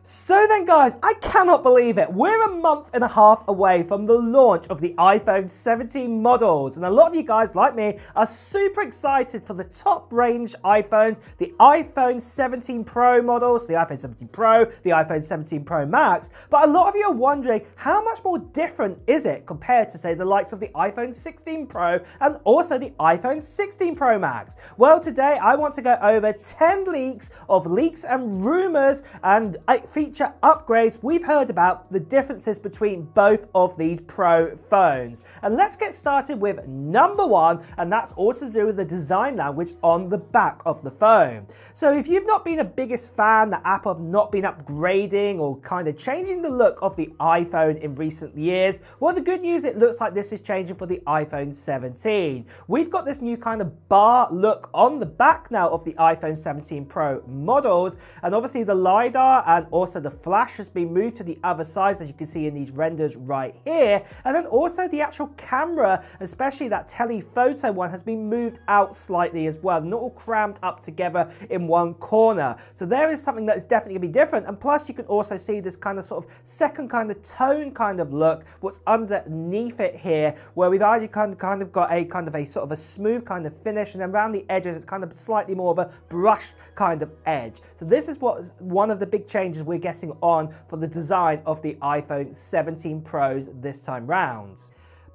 So then guys, I cannot believe it. We're a month and a half away from the launch of the iPhone 17 models. And a lot of you guys, like me, are super excited for the top range iPhones, the iPhone 17 Pro models, the iPhone 17 Pro, the iPhone 17 Pro Max. But a lot of you are wondering, how much more different is it compared to, say, the likes of the iPhone 16 Pro and also the iPhone 16 Pro Max? Well, today I want to go over 10 leaks and rumors and feature upgrades we've heard about the differences between both of these Pro phones. And let's get started with number one, and that's also to do with the design language on the back of the phone. So if you've not been a biggest fan that Apple have not been upgrading or kind of changing the look of the iPhone in recent years, well, the good news, it looks like this is changing for the iPhone 17. We've got this new kind of bar look on the back now of the iPhone 17 Pro models, and obviously the LiDAR and also the flash has been moved to the other side, as you can see in these renders right here. And then also the actual camera, especially that telephoto one, has been moved out slightly as well, not all crammed up together in one corner. So there is something that is definitely going to be different. And plus you can also see this kind of sort of second kind of tone kind of look, what's underneath it here, where we've already kind of got a kind of a sort of a smooth kind of finish, and then around the edges it's kind of slightly more of a brush kind of edge. So this is one of the big changes we're getting on for the design of the iPhone 17 Pros this time round.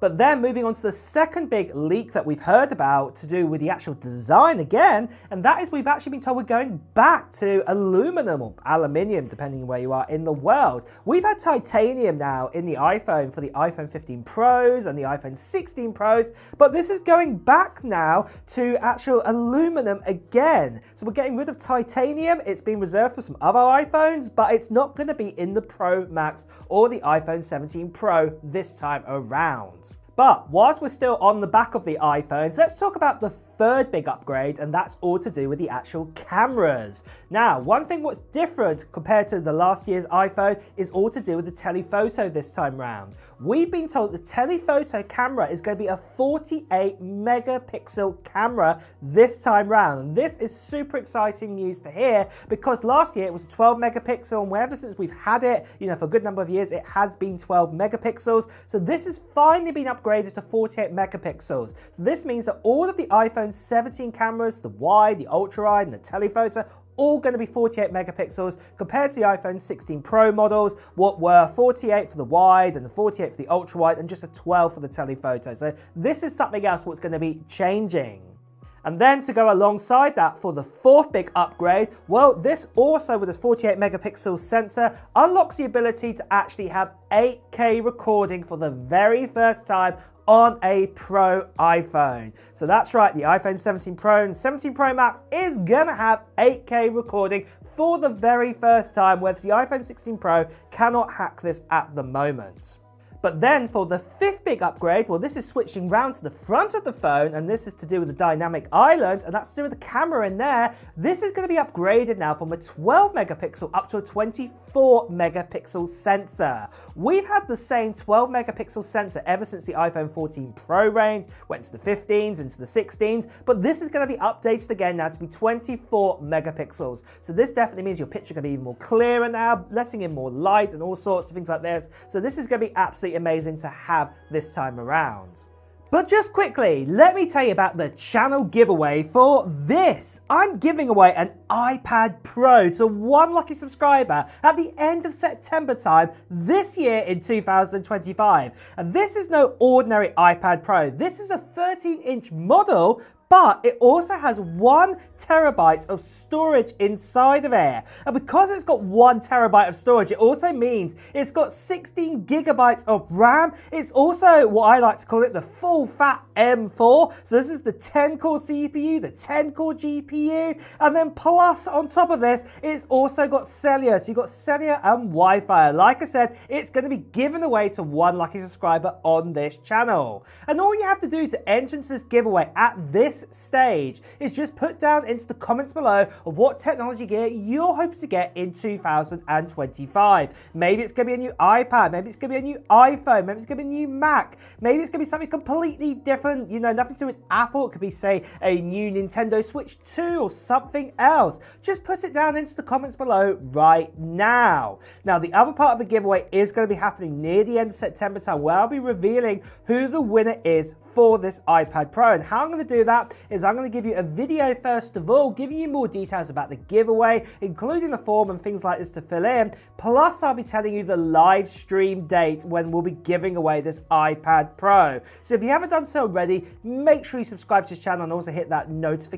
But then moving on to the second big leak that we've heard about to do with the actual design again, and that is we've actually been told we're going back to aluminum or aluminium, depending on where you are in the world. We've had titanium now in the iPhone for the iPhone 15 Pros and the iPhone 16 Pros, but this is going back now to actual aluminum again. So we're getting rid of titanium. It's been reserved for some other iPhones, but it's not going to be in the Pro Max or the iPhone 17 Pro this time around. But whilst we're still on the back of the iPhones, let's talk about the third big upgrade, and that's all to do with the actual cameras. Now, one thing what's different compared to the last year's iPhone is all to do with the telephoto this time round. We've been told the telephoto camera is going to be a 48 megapixel camera this time round. And this is super exciting news to hear, because last year it was 12 megapixel, and ever since we've had it, for a good number of years, it has been 12 megapixels. So this has finally been upgraded to 48 megapixels. So this means that all of the iPhone 17 cameras, the wide, the ultra wide, and the telephoto, all going to be 48 megapixels compared to the iPhone 16 Pro models, what were 48 for the wide and the 48 for the ultra wide and just a 12 for the telephoto. So this is something else what's going to be changing. And then to go alongside that for the fourth big upgrade, well, this also with this 48 megapixel sensor unlocks the ability to actually have 8K recording for the very first time on a Pro iPhone. So that's right, the iPhone 17 Pro and 17 Pro Max is gonna have 8K recording for the very first time, whereas the iPhone 16 Pro cannot hack this at the moment. But then for the fifth big upgrade, well, this is switching round to the front of the phone, and this is to do with the dynamic island, and that's to do with the camera in there. This is going to be upgraded now from a 12 megapixel up to a 24 megapixel sensor. We've had the same 12 megapixel sensor ever since the iPhone 14 Pro range, went to the 15s, into the 16s, but this is going to be updated again now to be 24 megapixels. So this definitely means your picture can be even more clearer now, letting in more light and all sorts of things like this. So this is going to be absolutely amazing to have this time around. But just quickly, let me tell you about the channel giveaway for this. I'm giving away an iPad Pro to one lucky subscriber at the end of September time this year in 2025. And this is no ordinary iPad Pro. This is a 13-inch model, but it also has 1 terabyte of storage inside of it. And because it's got 1 terabyte of storage, it also means it's got 16 gigabytes of RAM. It's also what I like to call it the full fat M4. So this is the 10-core CPU, the 10-core GPU, and then plus on top of this, it's also got cellular. So you've got cellular and Wi-Fi. Like I said, it's going to be given away to one lucky subscriber on this channel. And all you have to do to enter into this giveaway at this this stage is just put down into the comments below of what technology gear you're hoping to get in 2025. Maybe it's going to be a new iPad, maybe it's going to be a new iPhone, maybe it's going to be a new Mac, maybe it's going to be something completely different, you know, nothing to do with Apple. It could be, say, a new Nintendo Switch 2 or something else. Just put it down into the comments below right now. Now, the other part of the giveaway is going to be happening near the end of September time, where I'll be revealing who the winner is for this iPad Pro. And how I'm going to do that is I'm going to give you a video first of all, giving you more details about the giveaway, including the form and things like this to fill in. Plus, I'll be telling you the live stream date when we'll be giving away this iPad Pro. So if you haven't done so already, make sure you subscribe to this channel and also hit that notification